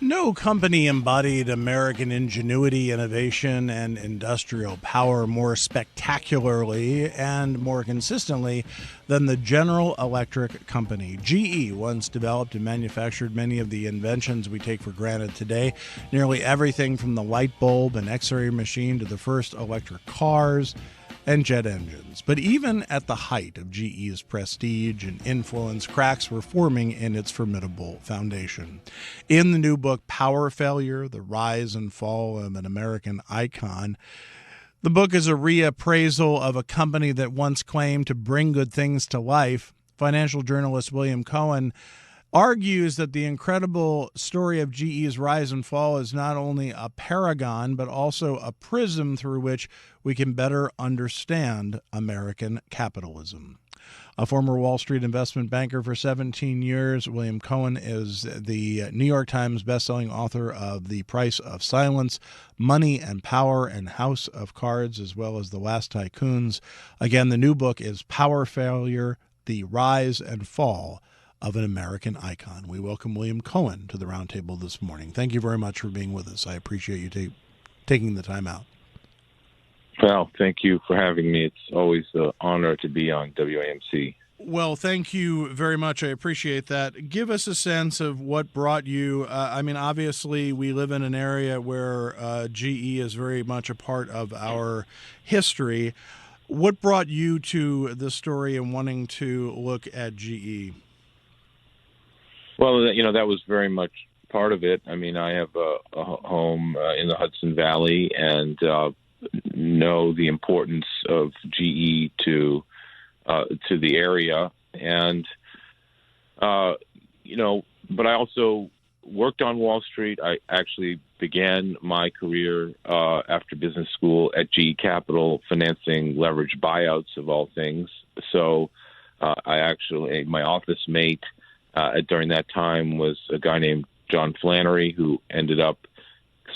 No company embodied American ingenuity, innovation, and industrial power more spectacularly and more consistently than the General Electric Company. GE once developed and manufactured many of the inventions we take for granted today. Nearly everything from the light bulb and X-ray machine to the first electric cars and jet engines. But even at the height of GE's prestige and influence, cracks were forming in its formidable foundation. In the new book, Power Failure, The Rise and Fall of an American Icon, the book is a reappraisal of a company that once claimed to bring good things to life. Financial journalist William Cohan argues that the incredible story of GE's rise and fall is not only a paragon, but also a prism through which we can better understand American capitalism. A former Wall Street investment banker for 17 years, William Cohan is the New York Times bestselling author of The Price of Silence, Money and Power, and House of Cards, as well as The Last Tycoons. Again, the new book is Power Failure, The Rise and Fall of an American Icon. We welcome William Cohan to the roundtable this morning. Thank you very much for being with us. I appreciate you taking the time out. Well, thank you for having me. It's always an honor to be on WAMC. Well, thank you very much. I appreciate that. Give us a sense of what brought you. Obviously, we live in an area where GE is very much a part of our history. What brought you to this story and wanting to look at GE? Well, that was very much part of it. I mean, I have a home in the Hudson Valley and know the importance of GE to the area. And, but I also worked on Wall Street. I actually began my career after business school at GE Capital, financing leveraged buyouts of all things. So my office mate during that time was a guy named John Flannery, who ended up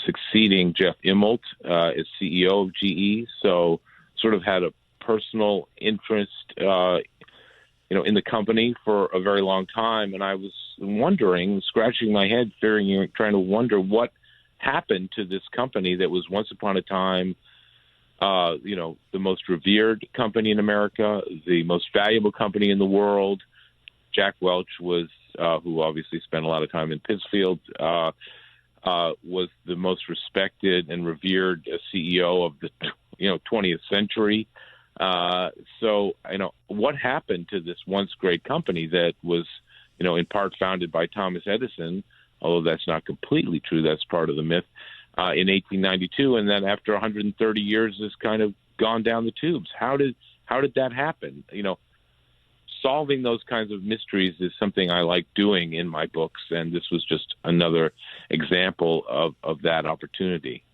succeeding Jeff Immelt as CEO of GE. So sort of had a personal interest, in the company for a very long time. And I was wondering, scratching my head, trying to wonder what happened to this company that was once upon a time, the most revered company in America, the most valuable company in the world. Jack Welch was, who obviously spent a lot of time in Pittsfield, was the most respected and revered CEO of the 20th century. So what happened to this once great company that was, in part founded by Thomas Edison, although that's not completely true, that's part of the myth, in 1892, and then after 130 years has kind of gone down the tubes. How did that happen? Solving those kinds of mysteries is something I like doing in my books, and this was just another example of that opportunity.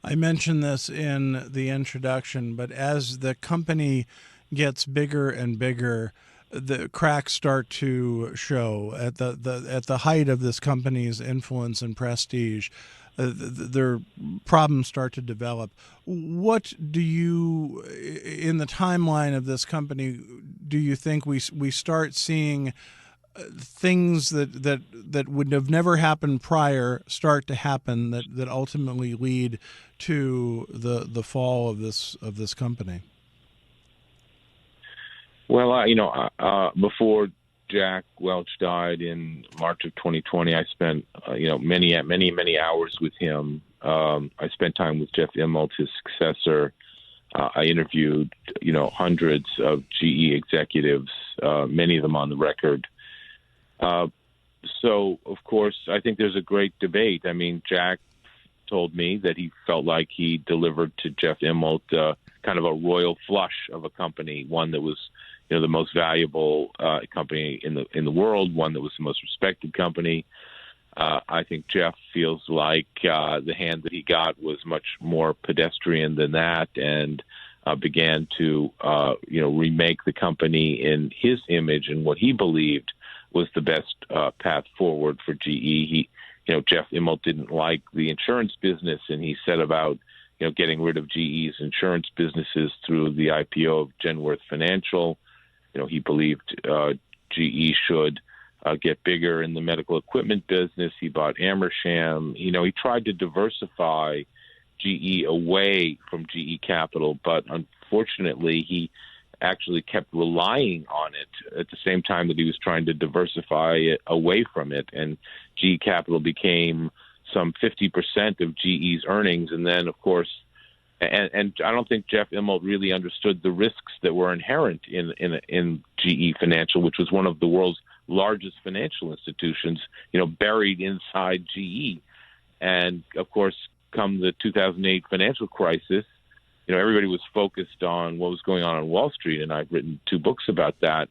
I mentioned this in the introduction, but as the company gets bigger and bigger, the cracks start to show. At the height of this company's influence and prestige, their problems start to develop. What do you, in the timeline of this company, do you think we start seeing things that would have never happened prior start to happen that ultimately lead to the fall of this company? Well, before Jack Welch died in March of 2020, I spent many hours with him. I spent time with Jeff Immelt, his successor. I interviewed hundreds of GE executives, many of them on the record. So, of course, I think there's a great debate. I mean, Jack told me that he felt like he delivered to Jeff Immelt kind of a royal flush of a company, one that was the most valuable company in the world, one that was the most respected company. I think Jeff feels like the hand that he got was much more pedestrian than that, and began to remake the company in his image and what he believed was the best path forward for GE. Jeff Immelt didn't like the insurance business, and he set about getting rid of GE's insurance businesses through the IPO of Genworth Financial. He believed GE should get bigger in the medical equipment business. He bought Amersham. He tried to diversify GE away from GE Capital, but unfortunately, he actually kept relying on it at the same time that he was trying to diversify it away from it. And GE Capital became some 50% of GE's earnings. And then, of course, and I don't think Jeff Immelt really understood the risks that were inherent in GE Financial, which was one of the world's largest financial institutions, buried inside GE. And, of course, come the 2008 financial crisis, everybody was focused on what was going on Wall Street, and I've written 2 books about that.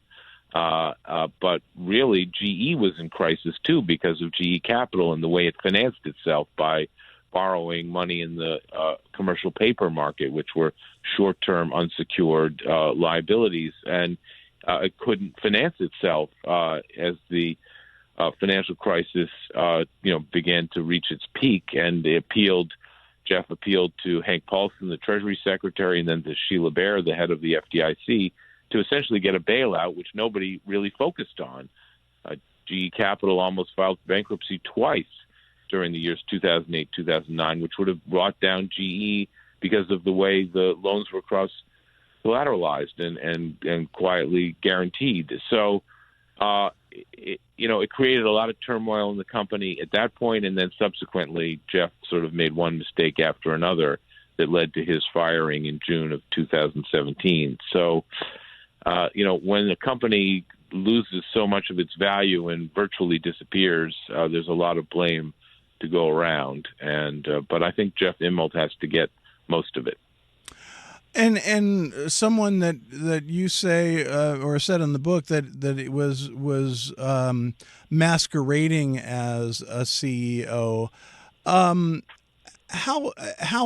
But really, GE was in crisis, too, because of GE Capital and the way it financed itself by borrowing money in the commercial paper market, which were short-term unsecured liabilities. And it couldn't finance itself as the financial crisis, began to reach its peak. And Jeff appealed to Hank Paulson, the Treasury Secretary, and then to Sheila Bair, the head of the FDIC, to essentially get a bailout, which nobody really focused on. GE Capital almost filed bankruptcy twice during the years 2008, 2009, which would have brought down GE because of the way the loans were cross-collateralized and quietly guaranteed. So, it created a lot of turmoil in the company at that point, and then subsequently, Jeff sort of made one mistake after another that led to his firing in June of 2017. So, when a company loses so much of its value and virtually disappears, there's a lot of blame to go around. But I think Jeff Immelt has to get most of it. And someone that you say or said in the book that it was masquerading as a CEO. How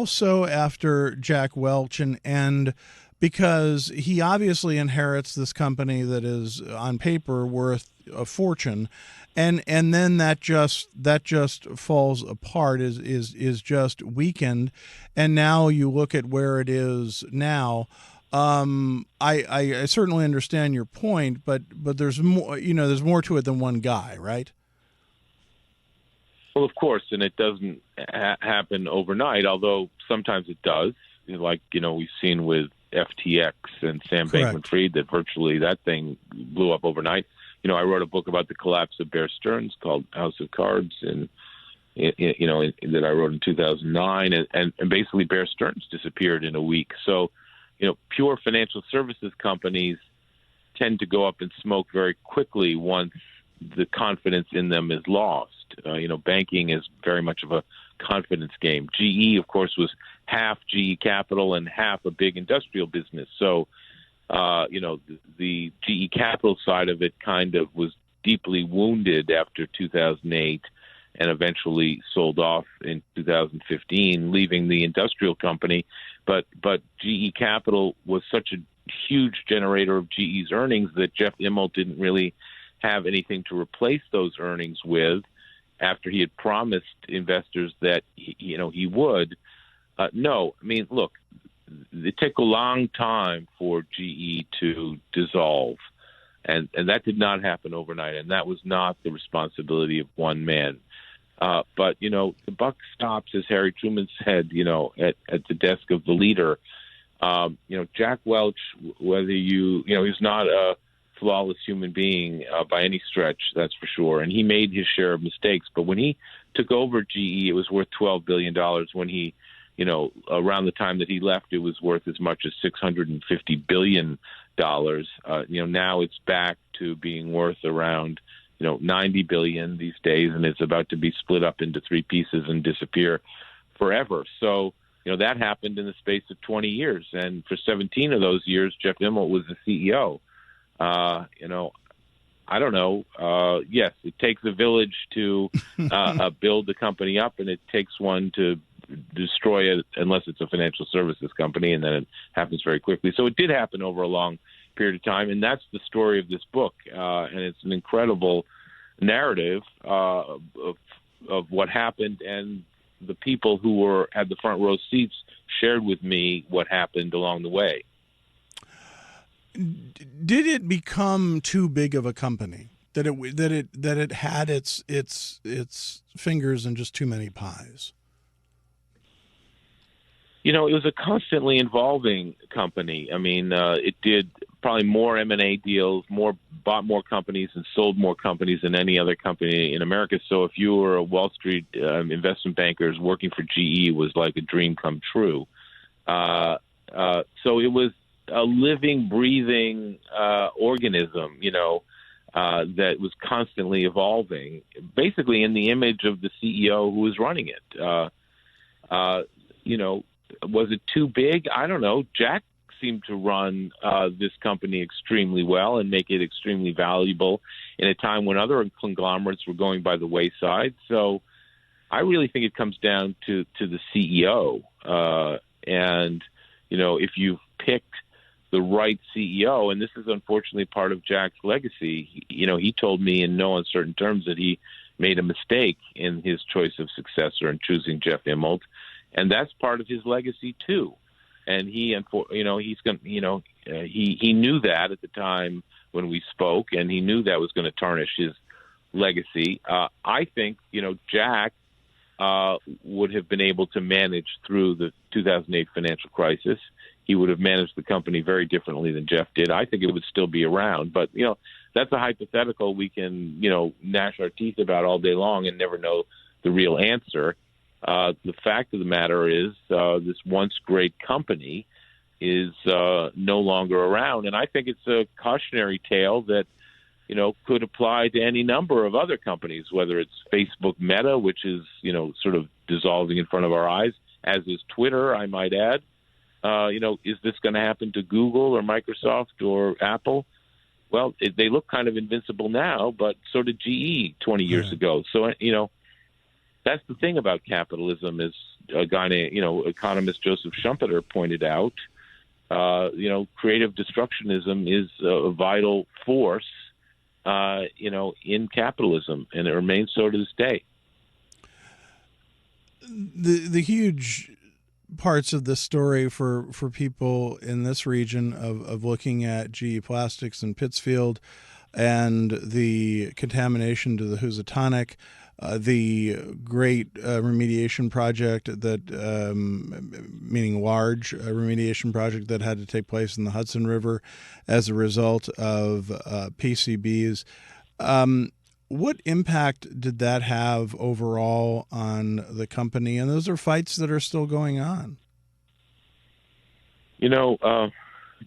so after Jack Welch and because he obviously inherits this company that is on paper worth a fortune, and then that just falls apart, is just weakened, and now you look at where it is now. I certainly understand your point, but there's more. There's more to it than one guy, right? Well, of course, and it doesn't happen overnight, although sometimes it does. Like we've seen with FTX and Sam Bankman-Fried, that virtually that thing blew up overnight. I wrote a book about the collapse of Bear Stearns called House of Cards, and that I wrote in 2009, and basically Bear Stearns disappeared in a week. So, pure financial services companies tend to go up in smoke very quickly once the confidence in them is lost. Banking is very much of a confidence game. GE, of course, was half GE Capital and half a big industrial business. So, the GE Capital side of it kind of was deeply wounded after 2008 and eventually sold off in 2015, leaving the industrial company. But GE Capital was such a huge generator of GE's earnings that Jeff Immelt didn't really have anything to replace those earnings with after he had promised investors that he would. No, I mean, look, it took a long time for GE to dissolve, and that did not happen overnight, and that was not the responsibility of one man. But the buck stops, as Harry Truman said, at the desk of the leader. Jack Welch, whether he's not a flawless human being by any stretch, that's for sure, and he made his share of mistakes. But when he took over GE, it was worth $12 billion. When he around the time that he left, it was worth as much as $650 billion. Now it's back to being worth around, $90 billion these days, and it's about to be split up into 3 pieces and disappear forever. So, that happened in the space of 20 years. And for 17 of those years, Jeff Immelt was the CEO. I don't know. Yes, it takes a village to build the company up, and it takes one to destroy it unless it's a financial services company, and then it happens very quickly. So it did happen over a long period of time, and that's the story of this book. And it's an incredible narrative of what happened, and the people who had the front row seats shared with me what happened along the way. Did it become too big of a company? that it had its fingers in just too many pies? It was a constantly evolving company. I mean, it did probably more M&A deals, bought more companies and sold more companies than any other company in America. So if you were a Wall Street investment banker working for GE, was like a dream come true. So it was a living, breathing organism, that was constantly evolving, basically in the image of the CEO who was running it. Was it too big? I don't know. Jack seemed to run this company extremely well and make it extremely valuable in a time when other conglomerates were going by the wayside. So I really think it comes down to the CEO. And, if you've picked the right CEO, and this is unfortunately part of Jack's legacy, he told me in no uncertain terms that he made a mistake in his choice of successor and choosing Jeff Immelt. And that's part of his legacy too. And he knew that at the time when we spoke, and he knew that was going to tarnish his legacy. I think, Jack would have been able to manage through the 2008 financial crisis. He would have managed the company very differently than Jeff did. I think it would still be around, but that's a hypothetical we can, gnash our teeth about all day long and never know the real answer. The fact of the matter is, this once great company is no longer around, and I think it's a cautionary tale that could apply to any number of other companies, whether it's Facebook Meta, which is sort of dissolving in front of our eyes, as is Twitter, I might add. Is this going to happen to Google or Microsoft or Apple? Well, they look kind of invincible now, but so did GE 20 years ago. So that's the thing about capitalism, is a guy named, economist Joseph Schumpeter pointed out, creative destructionism is a vital force, in capitalism, and it remains so to this day. The huge parts of the story for people in this region of looking at GE Plastics in Pittsfield and the contamination to the Housatonic, the great remediation project that, meaning large remediation project that had to take place in the Hudson River as a result of PCBs. What impact did that have overall on the company? And those are fights that are still going on.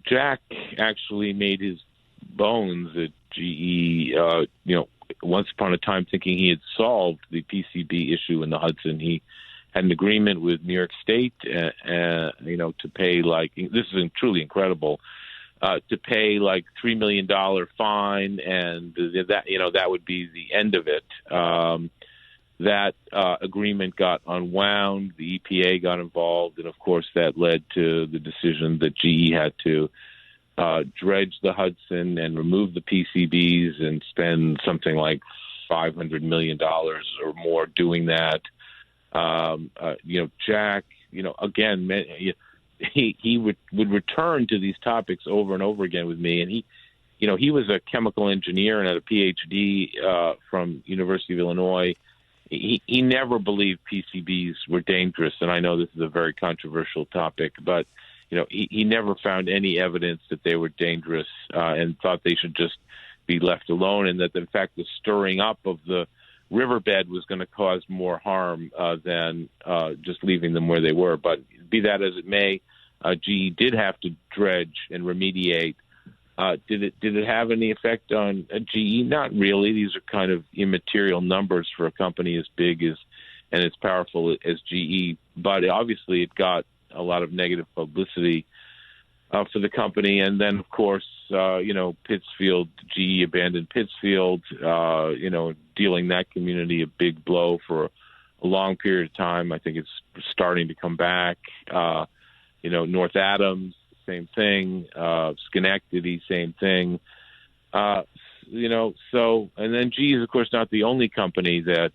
Jack actually made his bones at GE, once upon a time thinking he had solved the PCB issue in the Hudson. He had an agreement with New York State, to pay this is truly incredible, to pay like $3 million fine, and that would be the end of it. That agreement got unwound. The EPA got involved, and of course that led to the decision that GE had to dredge the Hudson and remove the PCBs and spend something like $500 million or more doing that. Jack, again, he would return to these topics over and over again with me. And he was a chemical engineer and had a PhD from University of Illinois. He never believed PCBs were dangerous. And I know this is a very controversial topic, but he never found any evidence that they were dangerous, and thought they should just be left alone, and that, in fact, the stirring up of the riverbed was going to cause more harm than just leaving them where they were. But be that as it may, GE did have to dredge and remediate. Did it have any effect on GE? Not really. These are kind of immaterial numbers for a company as big as and as powerful as GE. But obviously, it got a lot of negative publicity for the company. And then, of course, Pittsfield, GE abandoned Pittsfield, dealing that community a big blow for a long period of time. I think it's starting to come back. North Adams, same thing. Schenectady, same thing. And then GE is, of course, not the only company that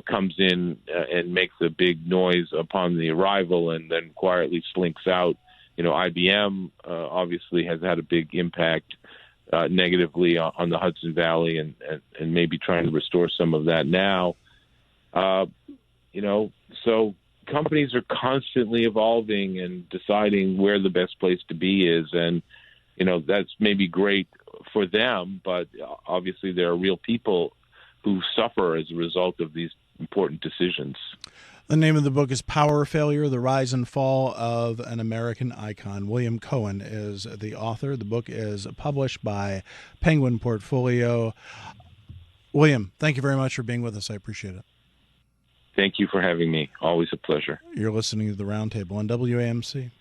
comes in and makes a big noise upon the arrival and then quietly slinks out. IBM obviously has had a big impact negatively on the Hudson Valley, and maybe trying to restore some of that now. So companies are constantly evolving and deciding where the best place to be is, and that's maybe great for them, but obviously there are real people who suffer as a result of these important decisions. The name of the book is Power Failure, The Rise and Fall of an American Icon. William Cohan is the author. The book is published by Penguin Portfolio. William, thank you very much for being with us. I appreciate it. Thank you for having me. Always a pleasure. You're listening to The Roundtable on WAMC.